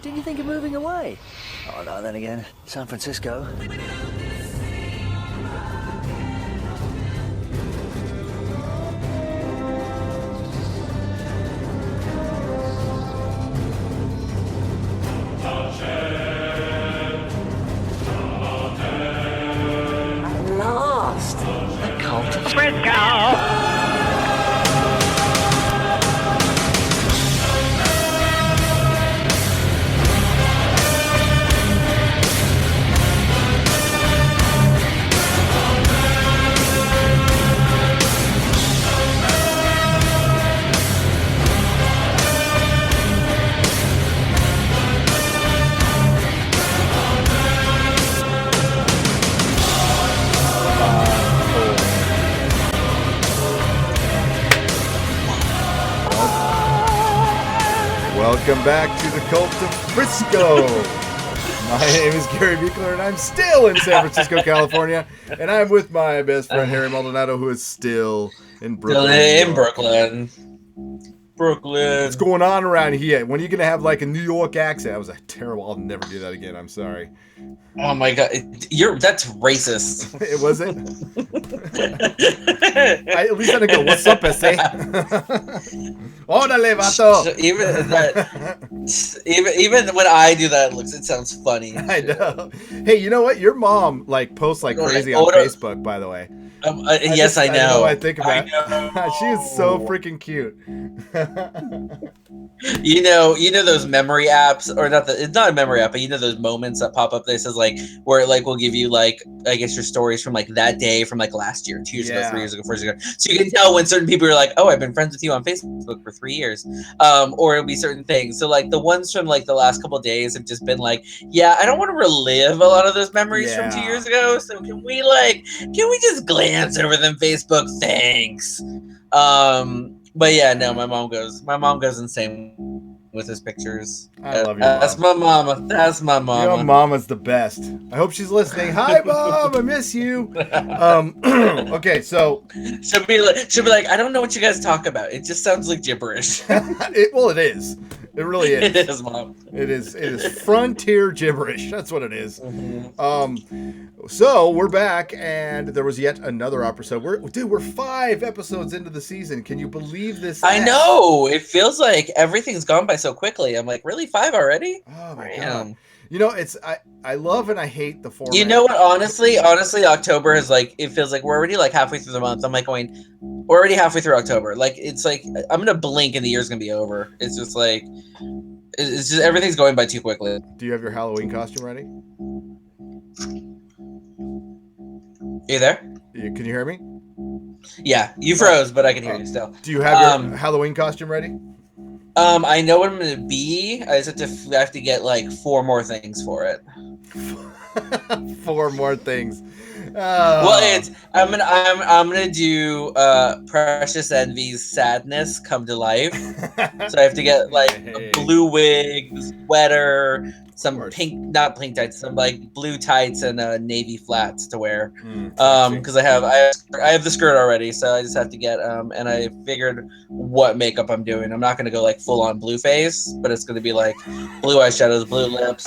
Did you think of moving away? Oh, no, then again, San Francisco. At last, the cult of Frisco! Welcome back to the Cult of Frisco. My name is Gary Buechler, and I'm still in San Francisco, California. And I'm with my best friend, Harry Maldonado, who is still in Brooklyn. Still in Brooklyn. What's going on around here? When are you going to have like a New York accent? That was a terrible. I'll never do that again. I'm sorry. Oh my god, that's racist. It wasn't. At least I didn't go, "What's up, ese?" Órale, vato. Even when I do that, it sounds funny. I know. Hey, you know what? Your mom posts like crazy on Facebook, by the way. Yes, I know. I think about it. She is so freaking cute. You know those memory apps, or it's not a memory app, but you know those moments that pop up that says like where it will give you I guess your stories from that day from last year, 2 years ago, 3 years ago, 4 years ago. So you can tell when certain people are like, oh, I've been friends with you on Facebook for 3 years, or it'll be certain things. So the ones from the last couple of days have just been yeah, I don't want to relive a lot of those memories from 2 years ago. So can we just glance over them Facebook? Thanks. But yeah, no, my mom goes insane with his pictures. I love your mom. That's my mama. That's my mama. Your mama's the best. I hope she's listening. Hi, Mom. I miss you. Okay, so she'll be like, I don't know what you guys talk about. It just sounds like gibberish. It is. It really is. It is, Mom. It is frontier gibberish. That's what it is. Mm-hmm. So we're back, and there was yet another episode. We're 5 episodes into the season. Can you believe this? I know. It feels like everything's gone by so quickly. I'm like, really, 5 already? Oh my god. You know, I love and I hate the format. You know what? Honestly, October is it feels like we're already halfway through the month. I'm we're already halfway through October. It's I'm gonna blink and the year's gonna be over. It's just it's just everything's going by too quickly. Do you have your Halloween costume ready? You there? Can you hear me? Yeah, you froze, but I can hear you still. Do you have your Halloween costume ready? I know what I'm gonna be. I just have to get 4 more things for it. 4 more things. Well, I'm gonna do Precious Envy's Sadness come to life. So I have to get a blue wig, sweater, some not pink tights, some blue tights and navy flats to wear. Because I have the skirt already, so I just have to get and I figured what makeup I'm doing. I'm not gonna go full on blue face, but it's gonna be blue eyeshadows, blue lips,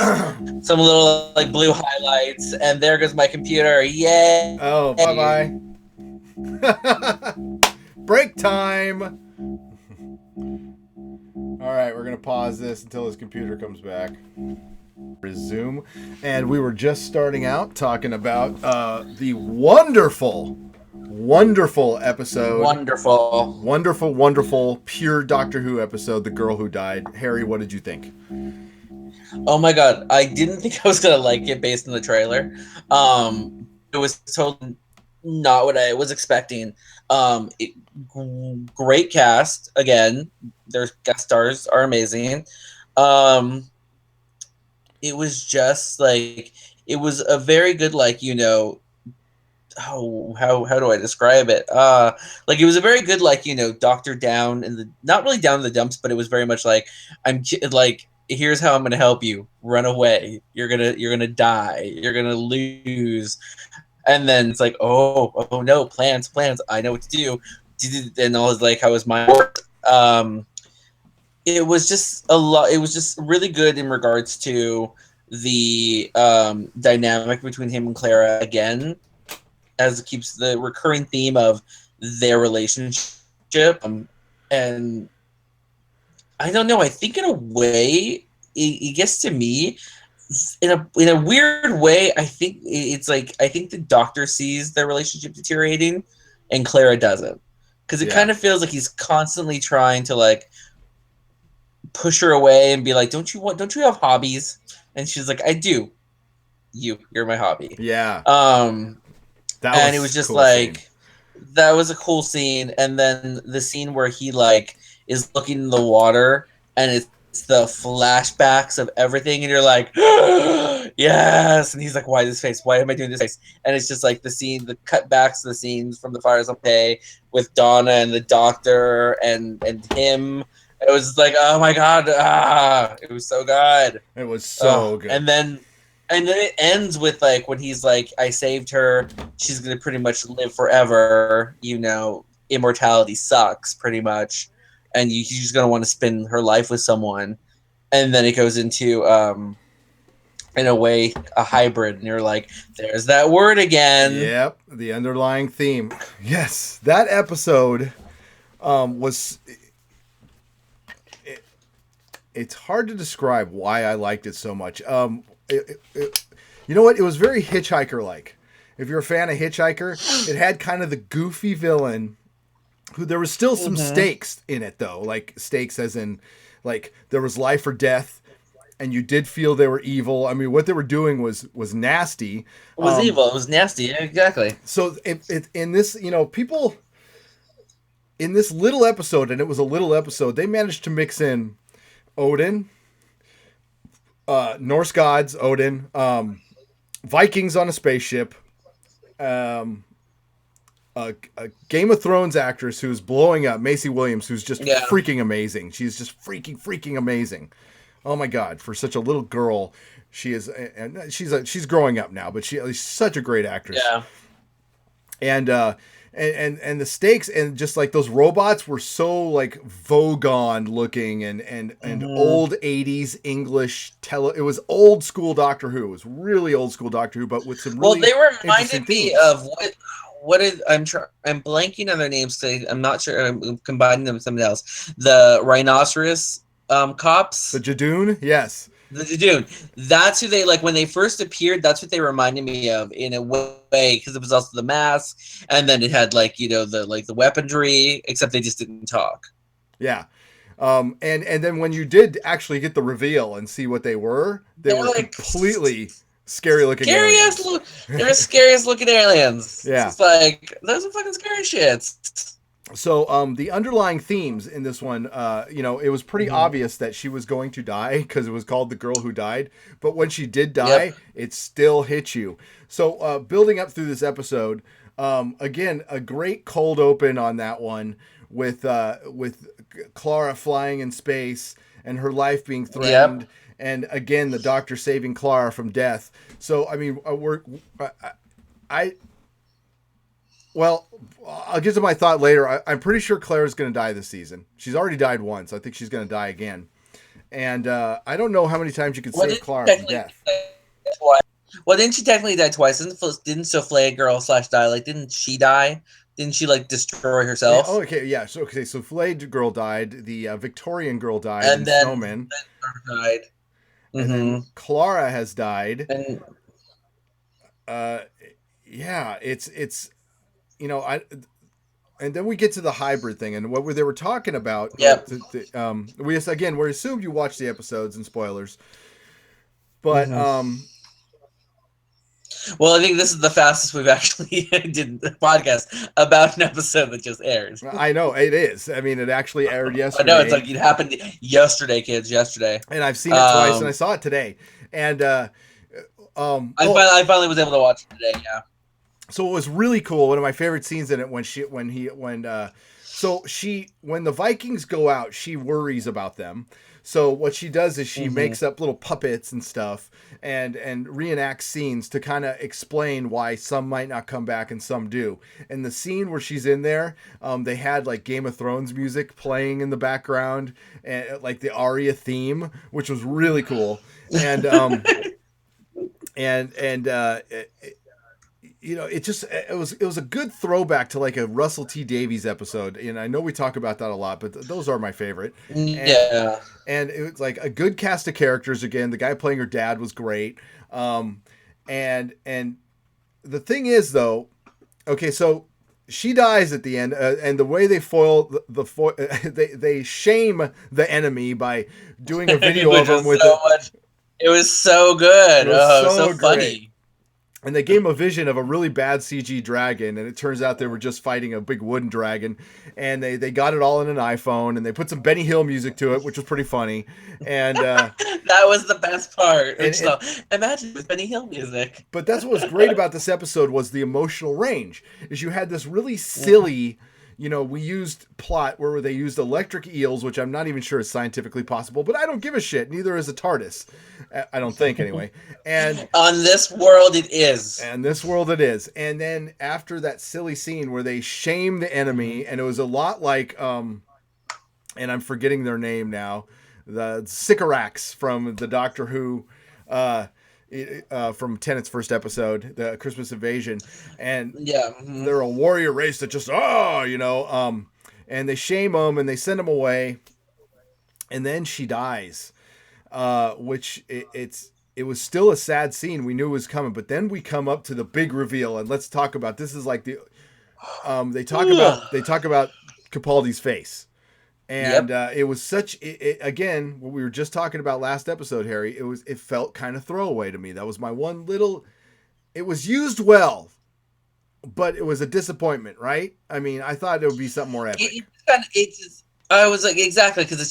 some little blue highlights, and there goes my computer. Yay! Oh, bye bye. Break time. All right, we're gonna pause this until his computer comes back. Resume. And we were just starting out talking about the wonderful episode. Wonderful, pure Doctor Who episode, The Girl Who Died. Harry, what did you think? Oh my god, I didn't think I was gonna like it based on the trailer. It was totally not what I was expecting. Great cast. Again, their guest stars are amazing. It was just it was a very good how do I describe it? It was a very good Doctor down in the, not really down in the dumps, but it was very much here's how I'm gonna help you. Run away. You're gonna die. You're gonna lose. And then it's oh no, plans. I know what to do. And all is how his mind worked. it was just a lot. It was just really good in regards to the dynamic between him and Clara again, as it keeps the recurring theme of their relationship. And I don't know. I think in a way, it gets to me in a weird way. I think it's like I think the Doctor sees their relationship deteriorating, and Clara doesn't, because it kind of feels like he's constantly trying to like push her away and be like, don't you have hobbies? And she's like, I do. You're my hobby. Yeah. And it was just cool like scene. That was a cool scene. And then the scene where he like is looking in the water and it's the flashbacks of everything, and you're like, yes. And he's like, why this face? Why am I doing this face? And it's just like the cutbacks to the scenes from the Fires on Pay with Donna and the Doctor and him. It was like, oh my god, it was so good. It was so good. And then it ends with like when he's like, I saved her. She's gonna pretty much live forever. You know, immortality sucks, pretty much, and she's gonna want to spend her life with someone. And then it goes into, in a way, a hybrid, and you're like, there's that word again. Yep, the underlying theme. Yes, that episode was. It's hard to describe why I liked it so much. You know what? It was very Hitchhiker-like. If you're a fan of Hitchhiker, it had kind of the goofy villain. Who there was still some stakes in it though, like stakes as in, like there was life or death, and you did feel they were evil. I mean, what they were doing was nasty. It was evil. It was nasty. Yeah, exactly. So it in this, you know, people in this little episode, and it was a little episode, they managed to mix in Odin, Norse gods, Odin, Vikings on a spaceship, a Game of Thrones actress who's blowing up, Massie Williams, who's just freaking amazing. She's just freaking amazing. Oh my god, for such a little girl, she is, and she's growing up now, but she's such a great actress. Yeah. And the stakes and just like those robots were so like Vogon looking and old 80s English it was old school Doctor Who. It was really old school Doctor Who, but with some really they reminded me of I'm blanking on their names today. I'm not sure. I'm combining them with something else. The rhinoceros cops. The Jadoon, yes. The Jadoon. That's who they like when they first appeared. That's what they reminded me of in a way, because it was also the mask, and then it had like, you know, the weaponry, except they just didn't talk. Yeah. And then when you did actually get the reveal and see what they were like, completely scary looking aliens. They're the scariest looking aliens. Yeah. It's like, those are fucking scary shit. So the underlying themes in this one, you know, it was pretty obvious that she was going to die because it was called The Girl Who Died. But when she did die, it still hit you. So building up through this episode, again, a great cold open on that one with Clara flying in space and her life being threatened. Yep. And again, the Doctor saving Clara from death. So, I mean, well, I'll get to my thought later. I'm pretty sure Claire's going to die this season. She's already died once. I think she's going to die again. And I don't know how many times you can save Clara from death. Well, didn't she technically die twice? Didn't Souffle Girl / die? Like, didn't she die? Didn't she, like, destroy herself? Yeah, okay, yeah. So, Souffle Girl died. The Victorian Girl died. And then Snowman died. And then Clara has died. And yeah, it's you know, and then we get to the hybrid thing and what they were talking about. Yeah. We assumed you watched the episodes and spoilers, but well, I think this is the fastest we've actually did the podcast about an episode that just airs. I know it is. I mean, it actually aired yesterday. I know, it's like it happened yesterday, kids. Yesterday, and I've seen it twice, and I saw it today. And I finally was able to watch it today. Yeah. So it was really cool. One of my favorite scenes in it when the Vikings go out, she worries about them. So what she does is she makes up little puppets and stuff and reenacts scenes to kind of explain why some might not come back and some do. And the scene where she's in there, they had like Game of Thrones music playing in the background, and like the Arya theme, which was really cool. And it was a good throwback to like a Russell T Davies episode. And I know we talk about that a lot, but those are my favorite. And it was like a good cast of characters. Again, the guy playing her dad was great. And the thing is though, okay, so she dies at the end, and the way they foil they shame the enemy by doing a video of him with it was so good. It was so funny. And they gave him a vision of a really bad CG dragon, and it turns out they were just fighting a big wooden dragon. And they got it all in an iPhone, and they put some Benny Hill music to it, which was pretty funny. And that was the best part. Imagine with Benny Hill music. But that's what was great about this episode was the emotional range. Is you had this really silly. We used plot where they used electric eels, which I'm not even sure is scientifically possible, but I don't give a shit. Neither is a TARDIS. I don't think, anyway. And on this world, it is. And this world, it is. And then after that silly scene where they shame the enemy, and it was a lot like, and I'm forgetting their name now, the Sycorax from the Doctor Who, from Tennant's first episode, the Christmas Invasion, and they're a warrior race that just and they shame them and they send them away, and then she dies, which it was still a sad scene. We knew it was coming, but then we come up to the big reveal, and let's talk about this. Is like the they talk about Capaldi's face. And it was such again what we were just talking about last episode, Harry. It felt kind of throwaway to me. That was my one little. It was used well, but it was a disappointment, right? I mean, I thought it would be something more epic. I was like exactly because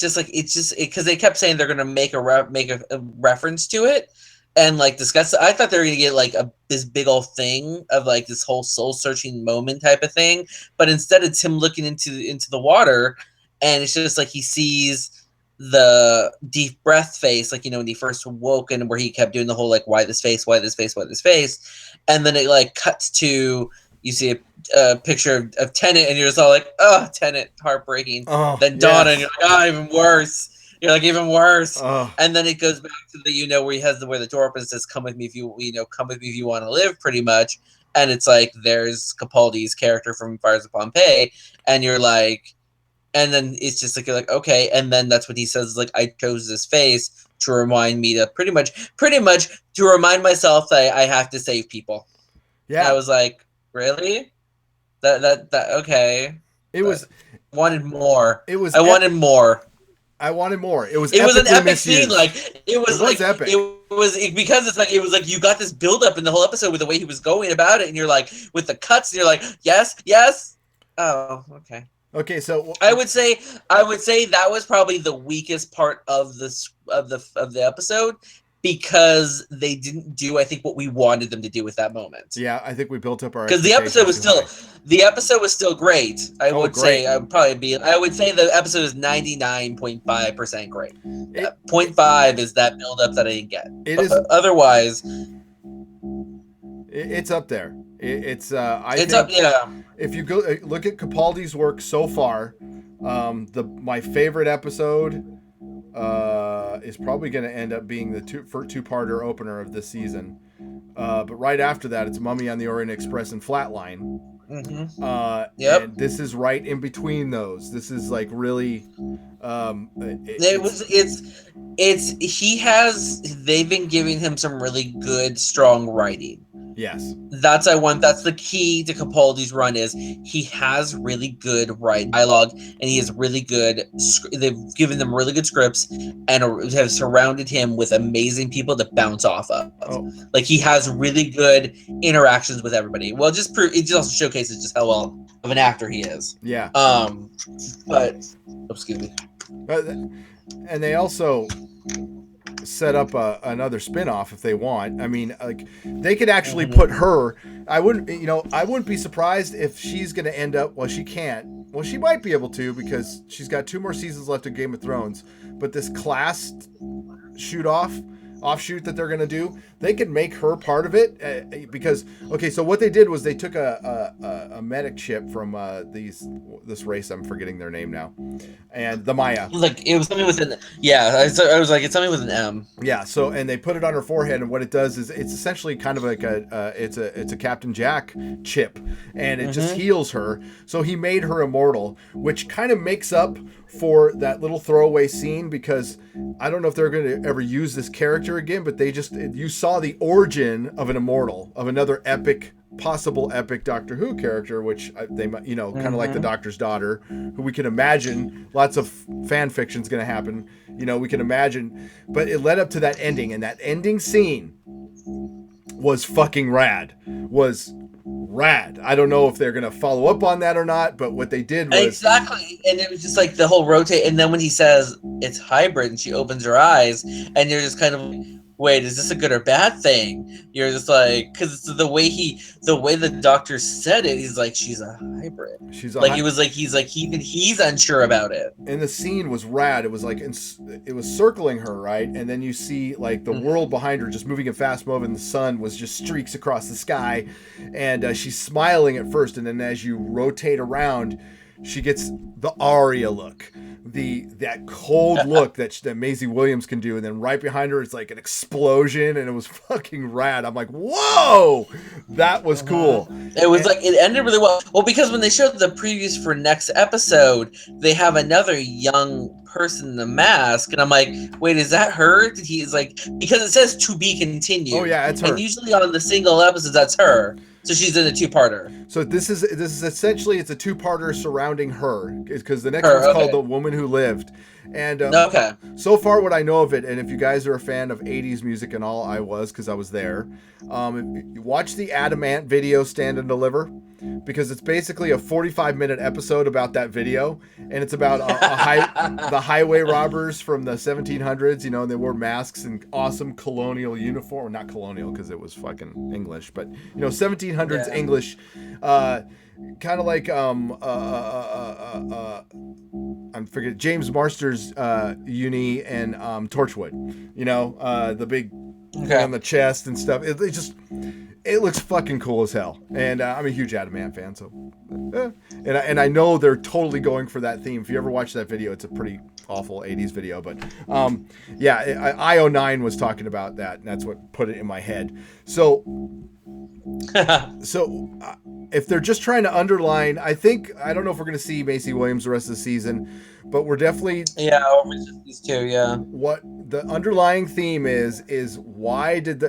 because they kept saying they're gonna make a reference to it and like discuss it. I thought they were gonna get like this big old thing of like this whole soul searching moment type of thing, but instead it's him looking into the water. And it's just like he sees the deep breath face, like, when he first woke and where he kept doing the whole, like, why this face, why this face, why this face. And then it, like, cuts to, you see a picture of Tennant, and you're just all like, oh, Tennant, heartbreaking. Oh, then Donna, and you're like, oh, even worse. You're like, even worse. Oh. And then it goes back to the, where he has where the door opens, says, come with me if you want to live, pretty much. And it's like, there's Capaldi's character from Fires of Pompeii. And you're like, and then it's just like, you're like, okay. And then that's what he says, like, I chose this face to remind me to pretty much to remind myself that I have to save people. Yeah. And I was like, really? That okay. It was wanted more. It was I wanted more. I wanted more. It was an epic scene. Like it was epic. It was because it was like you got this build up in the whole episode with the way he was going about it, and you're like with the cuts, and you're like, yes. Oh, okay. Okay, so I would say that was probably the weakest part of the episode because they didn't do, I think, what we wanted them to do with that moment. Yeah, I think we built up our because the episode was still great. I would say the episode is 99.5% great. 0.5 is that build up that I didn't get. It is otherwise. It's up there. It's it's up. Yeah. If you go look at Capaldi's work so far, my favorite episode is probably going to end up being the two-parter opener of this season. But right after that, it's Mummy on the Orient Express and Flatline. Mm-hmm. And this is right in between those. This is like really. They've been giving him some really good, strong writing. Yes. That's the key to Capaldi's run is he has really good dialogue and he has really good, they've given them really good scripts and have surrounded him with amazing people to bounce off of. Oh. Like he has really good interactions with everybody. Well, it just also showcases just how well of an actor he is. Yeah. But excuse me. And they also set up another spin-off if they want. I mean, like they could actually put her. I wouldn't be surprised if she's going to end up. Well, she can't. well, she might be able to because she's got 2 more seasons left of Game of Thrones. But this class offshoot that they're gonna do, they could make her part of it because okay, so what they did was they took a medic ship from this race, I'm forgetting their name now, and the Maya. It was something with an I was like, it's something with an M. Yeah, so and they put it on her forehead, and what it does is it's essentially kind of like it's a Captain Jack chip, and it just heals her. So he made her immortal, which kind of makes up for that little throwaway scene, because I don't know if they're going to ever use this character again, but you saw the origin of an immortal, of another possible epic Doctor Who character, which they, kind of like the Doctor's daughter, who we can imagine lots of fan fiction is going to happen. We can imagine, but it led up to that ending, and that ending scene was fucking rad. I don't know if they're going to follow up on that or not, but what they did was... Exactly, and it was just like the whole rotate, and then when he says it's hybrid and she opens her eyes, and you're just kind of like, wait, is this a good or bad thing? You're just like, because the way the Doctor said it, he's like, she's a hybrid. He's unsure about it. And the scene was rad. It was like, it was circling her, right? And then you see like the world behind her just moving in fast mode, and the sun was just streaks across the sky, and she's smiling at first, and then as you rotate around, she gets the Arya look. That cold look that Massie Williams can do, and then right behind her it's like an explosion, and it was fucking rad. I'm like, whoa, that was cool. It was like, it ended really well. Well, because when they showed the previews for next episode, they have another young person in the mask, and I'm like, wait, is that her? He's like, because it says to be continued. Oh yeah, it's her. And usually on the single episodes, that's her. So she's in a 2-parter. So this is essentially, it's a 2-parter surrounding her, because the next one's called The Woman Who Lived. And so far what I know of it, and if you guys are a fan of 80s music and all, I was, because I was there, watch the Adamant video, Stand and Deliver, because it's basically a 45-minute episode about that video, and it's about the highway robbers from the 1700s, and they wore masks and awesome colonial uniform. Well, not colonial because it was fucking English, but 1700s English, kind of like I'm forgetting James Marsters uni and Torchwood, the big on the chest and stuff. It looks fucking cool as hell, and I'm a huge Adamant fan, so and I know they're totally going for that theme. If you ever watch that video, it's a pretty awful 80s video, but IO9 was talking about that, and that's what put it in my head. So if they're just trying to underline, I don't know if we're going to see Massie Williams the rest of the season, but we're definitely over just these two. What the underlying theme is why did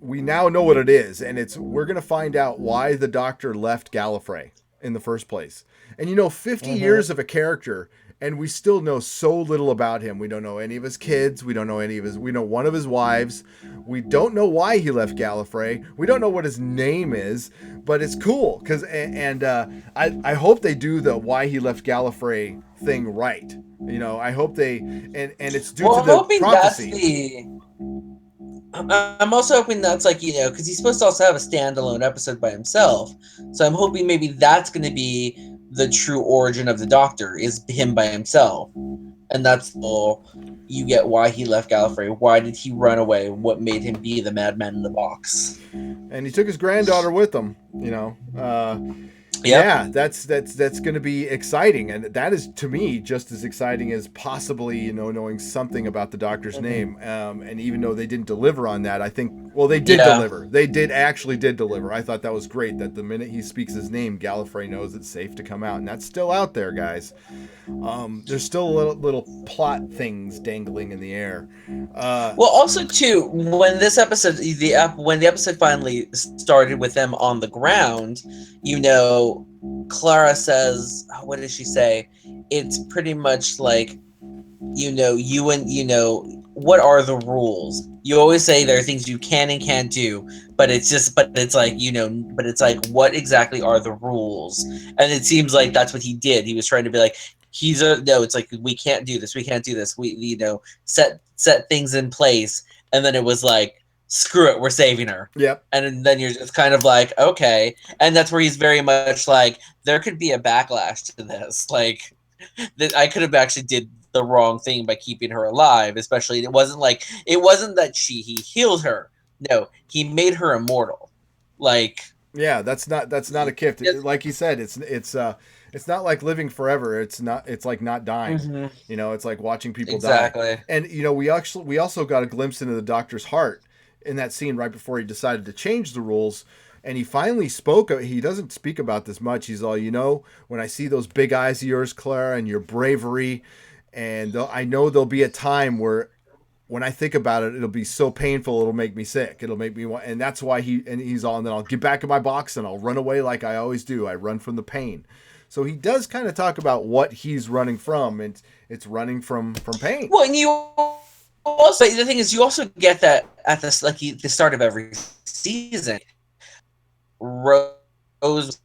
we now know what it is, and we're going to find out why the Doctor left Gallifrey in the first place. And 50 years of a character, and we still know so little about him. We don't know any of his kids. We don't know we know one of his wives. We don't know why he left Gallifrey. We don't know what his name is, but it's cool because I hope they do the why he left Gallifrey thing right. I hope they and it's due to the prophecy. I'm also hoping that's like, because he's supposed to also have a standalone episode by himself. So I'm hoping maybe that's going to be the true origin of the Doctor, is him by himself. And that's all you get, why he left Gallifrey. Why did he run away? What made him be the madman in the box? And he took his granddaughter with him, Yeah, that's going to be exciting, and that is to me just as exciting as possibly knowing something about the Doctor's name. And even though they didn't deliver on that, I think they did deliver. They did deliver. I thought that was great. That the minute he speaks his name, Gallifrey knows it's safe to come out, and that's still out there, guys. There's still little plot things dangling in the air. Well, also too, when this episode, when the episode finally started with them on the ground, Clara says, what does she say? It's pretty much like, what are the rules? You always say there are things you can and can't do, but it's like, what exactly are the rules? And it seems like that's what he did. He was trying to be like, it's like, we can't do this. We can't do this. We, set things in place. And then it was like, screw it, we're saving her. Yep. And then you're just kind of like, okay. And that's where he's very much like, there could be a backlash to this. Like, that I could have actually did the wrong thing by keeping her alive. Especially, it wasn't that he healed her. No, he made her immortal. Like, yeah, that's not a gift. Like you said, it's not like living forever. It's like not dying. Mm-hmm. You know, it's like watching people Exactly. die. And you know, we also got a glimpse into the Doctor's heart in that scene right before he decided to change the rules. And he finally spoke. He doesn't speak about this much. He's all, you know, when I see those big eyes of yours, Clara, and your bravery, and I know there'll be a time where, when I think about it, it'll be so painful, it'll make me sick. It'll make me want, and that's why he's all, and then I'll get back in my box and I'll run away like I always do. I run from the pain. So he does kind of talk about what he's running from, and it's running from pain. Well, and you also, the thing is, you also get that at the start of every season. Rose,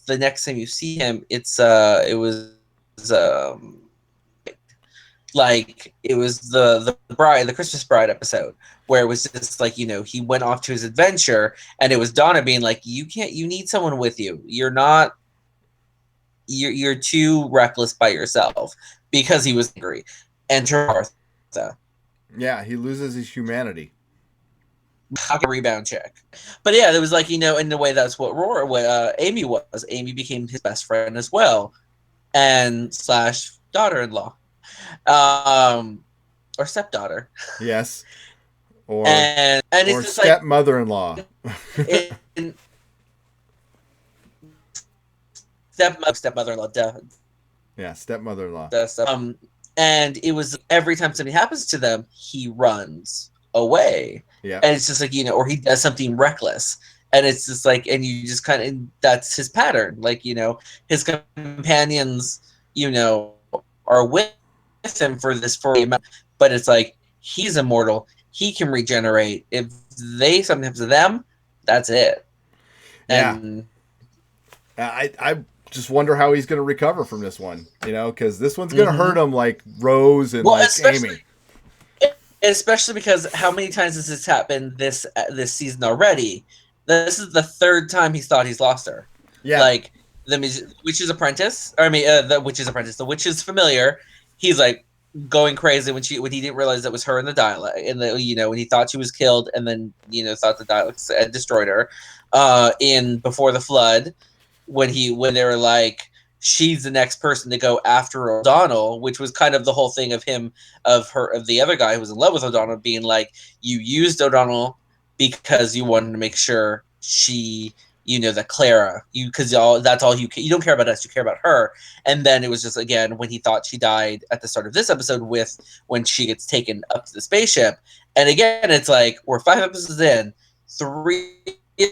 the next time you see him, it was the bride, the Christmas Bride episode, where it was just like, you know, he went off to his adventure, and it was Donna being like, you need someone with you. You're too reckless by yourself, because he was angry. Enter Martha. Yeah, he loses his humanity. Rebound check. But yeah, there was like, you know, in the way that's what Amy was. Amy became his best friend as well, and / daughter-in-law, or stepdaughter. Yes, or it's just stepmother-in-law. Stepmother-in-law. Duh. Yeah, stepmother-in-law. And it was every time something happens to them, he runs away. Yeah. And it's just like, you know, or he does something reckless. And it's just like, and you just kind of, that's his pattern. Like, you know, his companions, you know, are with him for but it's like, he's immortal. He can regenerate. If something happens to them, that's it. And I just wonder how he's going to recover from this one, you know, because this one's going to hurt him like Rose and Amy. Especially because how many times has this happened this season already? This is the third time he's thought he's lost her. Yeah. Like the witch's apprentice, the witch's familiar. He's like going crazy when he didn't realize that was her in the dialect, when he thought she was killed, and then, you know, thought the dialect had destroyed her. In Before the Flood, when they were like, she's the next person to go after O'Donnell, which was kind of the whole thing of the other guy who was in love with O'Donnell being like, you used O'Donnell because you wanted to make sure she, you know, that Clara, because that's all you don't care about us, you care about her. And then it was just, again, when he thought she died at the start of this episode when she gets taken up to the spaceship. And again, it's like, we're 5 episodes in, 3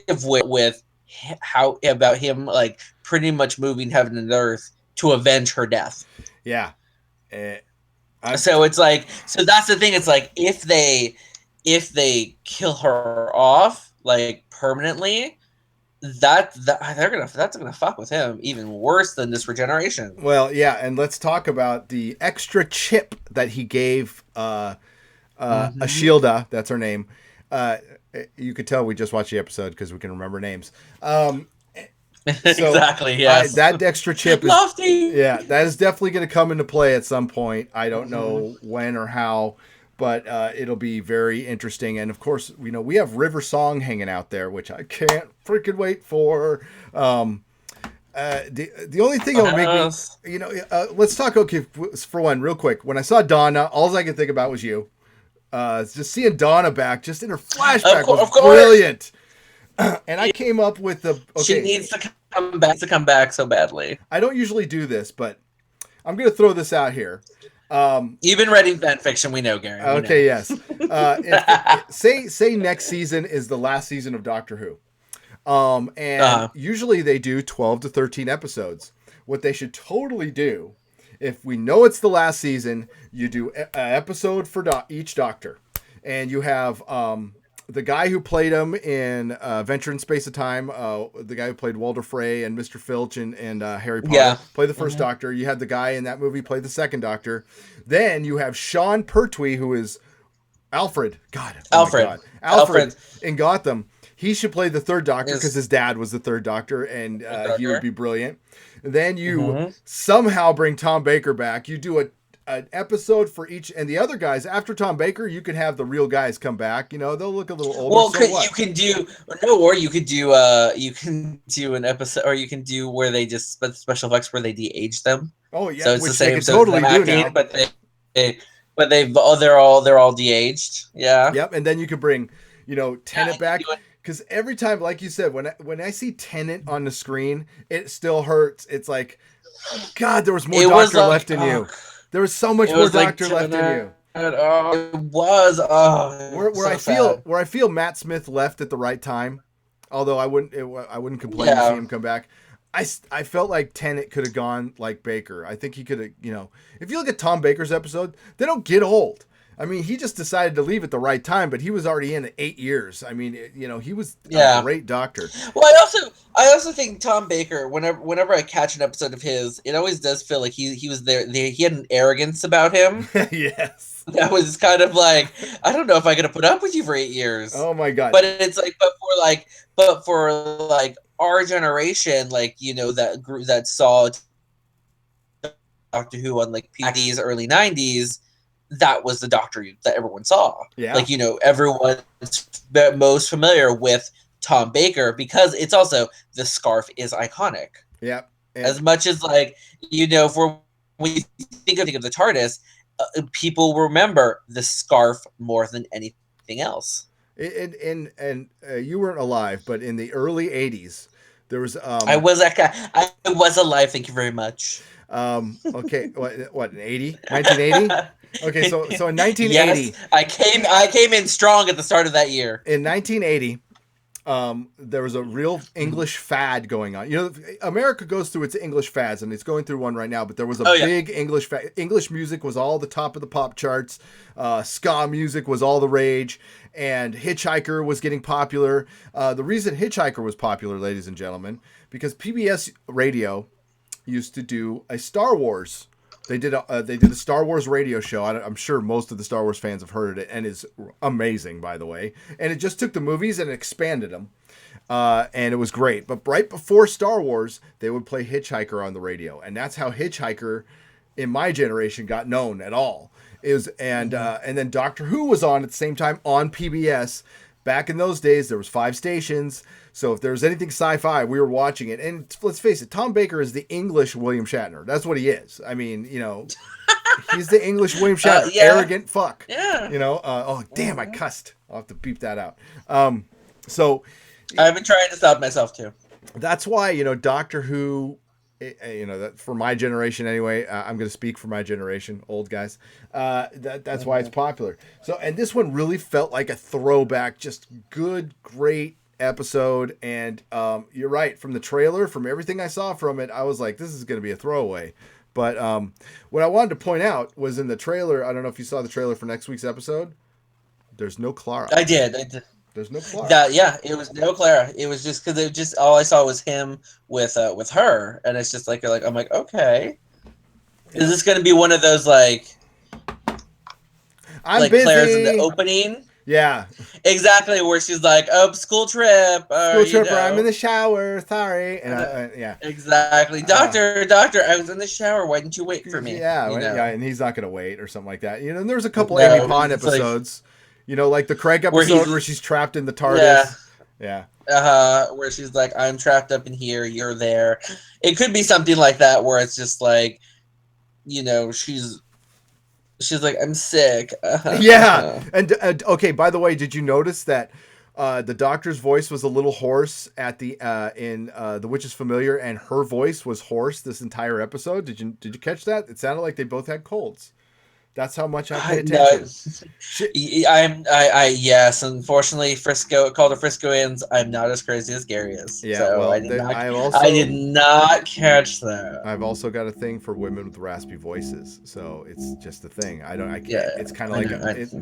of with how about him like pretty much moving heaven and earth to avenge her death. Yeah. So it's like, so that's the thing. It's like, if they kill her off like permanently, that's gonna fuck with him even worse than this regeneration. Well, yeah, and let's talk about the extra chip that he gave Ashilda. That's her name. You could tell we just watched the episode because we can remember names. Exactly. Yes. That extra chip is Lofty. Yeah, that is definitely going to come into play at some point. I don't know when or how, but it'll be very interesting. And of course, you know, we have River Song hanging out there, which I can't freaking wait for. The only thing that would make me, you know, let's talk. Okay, for one, real quick. When I saw Donna, all I could think about was you. Just seeing Donna back, just in her flashback, was brilliant. And I came up with she needs to come back so badly. I don't usually do this, but I'm going to throw this out here. You've been writing fan fiction, we know, Gary. Okay, yes. Say next season is the last season of Doctor Who. And usually they do 12 to 13 episodes. What they should totally do, if we know it's the last season, you do an episode for each Doctor. And you have the guy who played him in Adventure in Space and Time, the guy who played Walder Frey and Mr. Filch and Harry Potter, play the first Doctor. You had the guy in that movie play the second Doctor. Then you have Sean Pertwee, who is Alfred. God. Alfred. My God. Alfred Alfred. in Gotham. He should play the third Doctor Is- because his dad was the third Doctor, and he would be brilliant. And then you Mhm. somehow bring Tom Baker back. You do an episode for each, and the other guys after Tom Baker, you can have the real guys come back. You know, they'll look a little older. Well, so what? you can do you can do an episode, or you can do where they just special effects where they de-age them. Oh yeah, So it's which the same. they can So it's totally them do acting, now. but they're all de-aged. Yeah. Yep, and then you could bring, Tennant back. do it. Because every time, like you said, when I see Tennant on the screen, it still hurts. It's like, God, there was more Doctor left in you. There was so much more Doctor left in you. It was Where I feel Matt Smith left at the right time, although I wouldn't complain to see him come back. I felt like Tennant could have gone like Baker. I think he could have, if you look at Tom Baker's episode, they don't get old. I mean, he just decided to leave at the right time, but he was already in 8 years. I mean, he was a great Doctor. Well, I also think Tom Baker, whenever I catch an episode of his, it always does feel like he was there. He had an arrogance about him. Yes. That was kind of like, I don't know if I could have put up with you for 8 years. Oh my God. But it's like, but for our generation, that group that saw Doctor Who on like PD's early 90s, that was the Doctor that everyone saw. Yeah. Everyone's most familiar with Tom Baker because it's also the scarf is iconic. Yeah. As much as for when you think of the TARDIS, people remember the scarf more than anything else. And you weren't alive, but in the early 80s, there was I was alive. Thank you very much. Okay, what in 1980? Okay, so in 1980, yes, I came in strong at the start of that year. In 1980, there was a real English fad going on. America goes through its English fads, and it's going through one right now. But there was a big English fad. English music was all the top of the pop charts. Ska music was all the rage, and Hitchhiker was getting popular. The reason Hitchhiker was popular, ladies and gentlemen, because PBS Radio used to do a Star Wars. They did a Star Wars radio show. I'm sure most of the Star Wars fans have heard it, and it's amazing, by the way. And it just took the movies and expanded them, and it was great. But right before Star Wars, they would play Hitchhiker on the radio, and that's how Hitchhiker, in my generation, got known at all. And then Doctor Who was on at the same time on PBS. Back in those days, there was 5 stations. So if there was anything sci-fi, we were watching it. And let's face it, Tom Baker is the English William Shatner. That's what he is. I mean, he's the English William Shatner. Arrogant fuck. Yeah. Oh, damn, I cussed. I'll have to beep that out. So I've been trying to stop myself too. That's why, Doctor Who, that for my generation anyway, I'm going to speak for my generation, old guys. That's why it's popular. So, and this one really felt like a throwback, just good, great episode. And you're right, from the trailer, from everything I saw from it, I was like, this is going to be a throwaway. But what I wanted to point out was in the trailer, I don't know if you saw the trailer for next week's episode, there's no Clara. I did. There's no Clara. It was no Clara. It was just because all I saw was him with her, and it's just I'm like, okay, is this going to be one of those I'm busy. Claire's in the opening? Yeah, exactly. Where she's like, "Oh, school trip." I'm in the shower. Sorry, and yeah, exactly. Doctor, I was in the shower. Why didn't you wait for me? Yeah, and he's not gonna wait or something like that. And there's a couple Amy Pond episodes. Like the Craig episode where she's trapped in the TARDIS. Yeah. Where she's like, I'm trapped up in here, you're there. It could be something like that where it's just like, she's like, I'm sick. Yeah. And okay, by the way, did you notice that the Doctor's voice was a little hoarse at the in The Witch is Familiar, and her voice was hoarse this entire episode? Did you catch that? It sounded like they both had colds. That's how much I pay attention. Yes. Unfortunately, Calder Friscoians, I'm not as crazy as Gary is. Yeah, so well, I did not catch that. I've also got a thing for women with raspy voices, so it's just a thing. I can't. Yeah, it's kind of like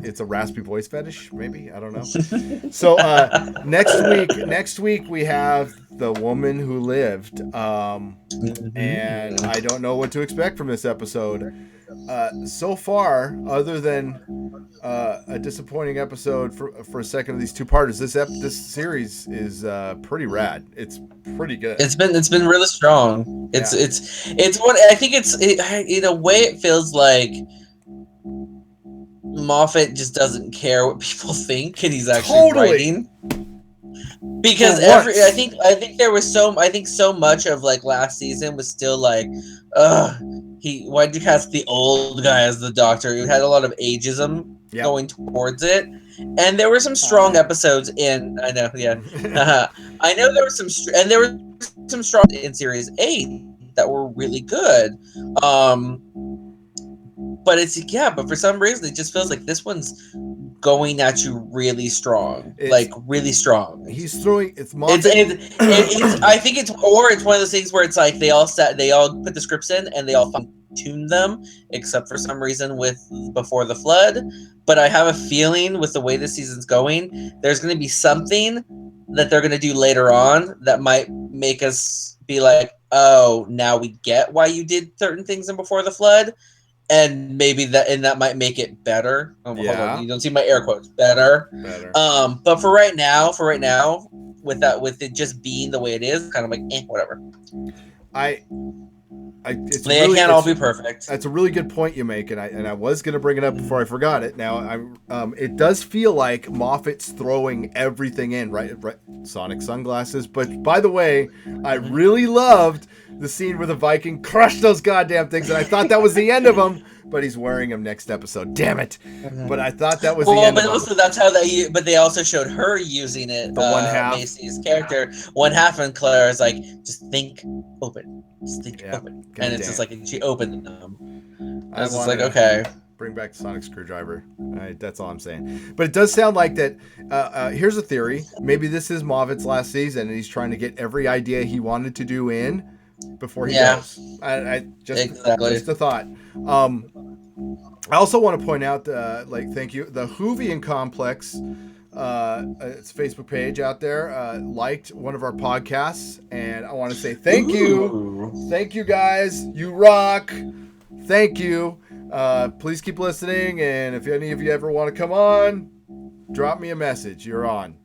it's a raspy voice fetish, maybe. I don't know. So next week we have The Woman Who Lived, and I don't know what to expect from this episode. so far, other than a disappointing episode for a second of these two-parters, this series is pretty rad. It's pretty good. It's been really strong. Yeah. It's what I think in a way it feels like Moffat just doesn't care what people think, and he's actually writing. Because I think there was so much of like last season was still like, why'd you cast the old guy as the Doctor? It had a lot of ageism going towards it, and there were some strong episodes in. I know, yeah, I know there was some strong in series 8 that were really good. But but for some reason it just feels like this one's going at you really strong, really strong. He's throwing. It's I think it's one of those things where it's like they all put the scripts in and they all tuned them, except for some reason with Before the Flood. But I have a feeling with the way this season's going, there's going to be something that they're going to do later on that might make us be like, oh, now we get why you did certain things in Before the Flood. And maybe that might make it better. Hold on, you don't see my air quotes. Better. But for right now, with it just being the way it is, kind of like whatever. They can't all be perfect. That's a really good point you make, and I was going to bring it up before I forgot it. Now it does feel like Moffat's throwing everything in, right? Sonic sunglasses. But by the way, I really loved the scene where the Viking crushed those goddamn things, and I thought that was the end of them. But he's wearing them next episode. Damn it! But I thought that was the end. But also that's how they. But they also showed her using it. The one half. Macy's character, one half, and Claire is like, just think open. Just think open. And it's just like she opened them. I was just like, okay. Bring back the sonic screwdriver. That's all I'm saying. But it does sound like that. Here's a theory. Maybe this is Moffat's last season, and he's trying to get every idea he wanted to do in before he goes. Just a thought. I also want to point out, thank you, the Whovian Complex. It's a Facebook page out there. Liked one of our podcasts, and I want to say thank you guys. You rock. Thank you. Please keep listening, and if any of you ever want to come on, drop me a message. You're on.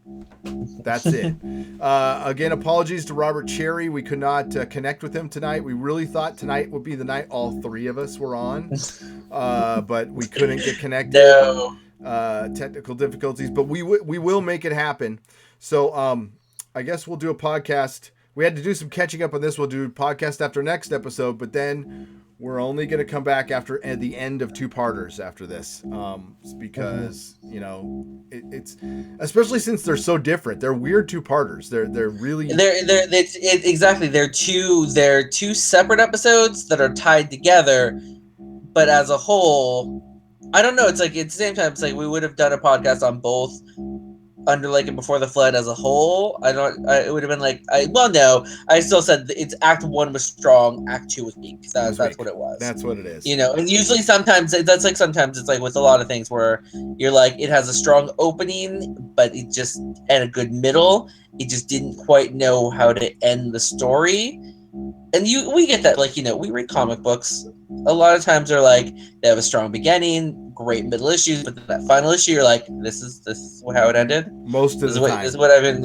That's it. Again, apologies to Robert Cherry. We could not connect with him tonight. We really thought tonight would be the night all three of us were on, but we couldn't get connected. No. Technical difficulties, but we will make it happen. So I guess we'll do a podcast. We had to do some catching up on this. We'll do a podcast after next episode, but then we're only going to come back at the end of two-parters after this, because it's especially since they're so different. They're weird two-parters. They're really exactly. They're two separate episodes that are tied together, but as a whole, I don't know. It's like at the same time, it's like we would have done a podcast on both Under Lake and Before the Flood as a whole. It would have been like, I still said it's Act 1 was strong, Act 2 was weak. That's what it was. That's what it is. And usually sometimes it's like with a lot of things where you're like, it has a strong opening, but it just and a good middle. It just didn't quite know how to end the story. And we get that, like, we read comic books. A lot of times they're like, they have a strong beginning, great middle issues, but that final issue, you're like, this is how it ended. Most of the time. This is what I've been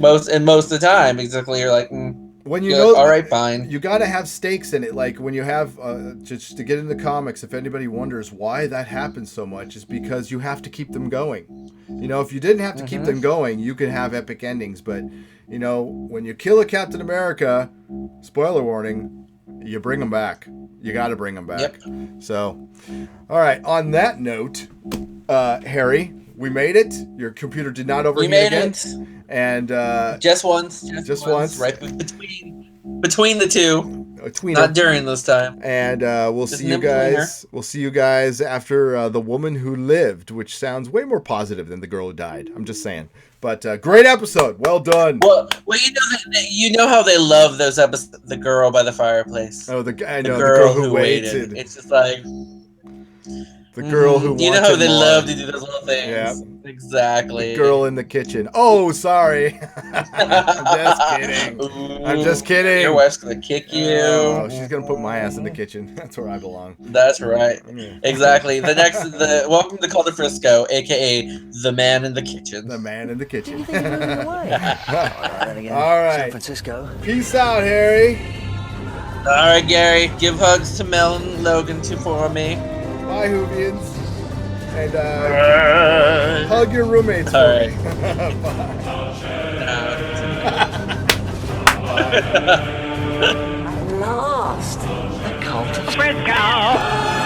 most of the time. Exactly, you're like, when like, all right, fine. You got to have stakes in it. Like when you have just to get into comics. If anybody wonders why that happens so much, is because you have to keep them going. If you didn't have to keep them going, you could have epic endings. But when you kill a Captain America, spoiler warning, you bring them back. You got to bring them back. Yep. So, all right. On that note, Harry, we made it. Your computer did not overheat again. We made it. And just once. Just once. Right between the two. Not during this time. And we'll see you guys. We'll see you guys after The Woman Who Lived, which sounds way more positive than The Girl Who Died. I'm just saying. But great episode. Well done. Well, you know how they love those episodes. The Girl by the Fireplace. Oh, I know. The girl who waited. It's just like The girl who You know wanted how they more. love to do those little things. Yeah. Exactly. The girl in the kitchen. Oh, sorry. I'm just kidding. I'm just kidding. Your wife's gonna kick you. Oh, she's gonna put my ass in the kitchen. That's where I belong. That's right. Exactly. The welcome to Cult of Frisco, aka the man in the kitchen. The man in the kitchen. Didn't you think you moved away? Then again, All right. San Francisco. Peace out, Harry. All right, Gary. Give hugs to Mel and Logan for me. Bye, Whovians. And hug your roommates for All me. At last, the Cult of Frisco.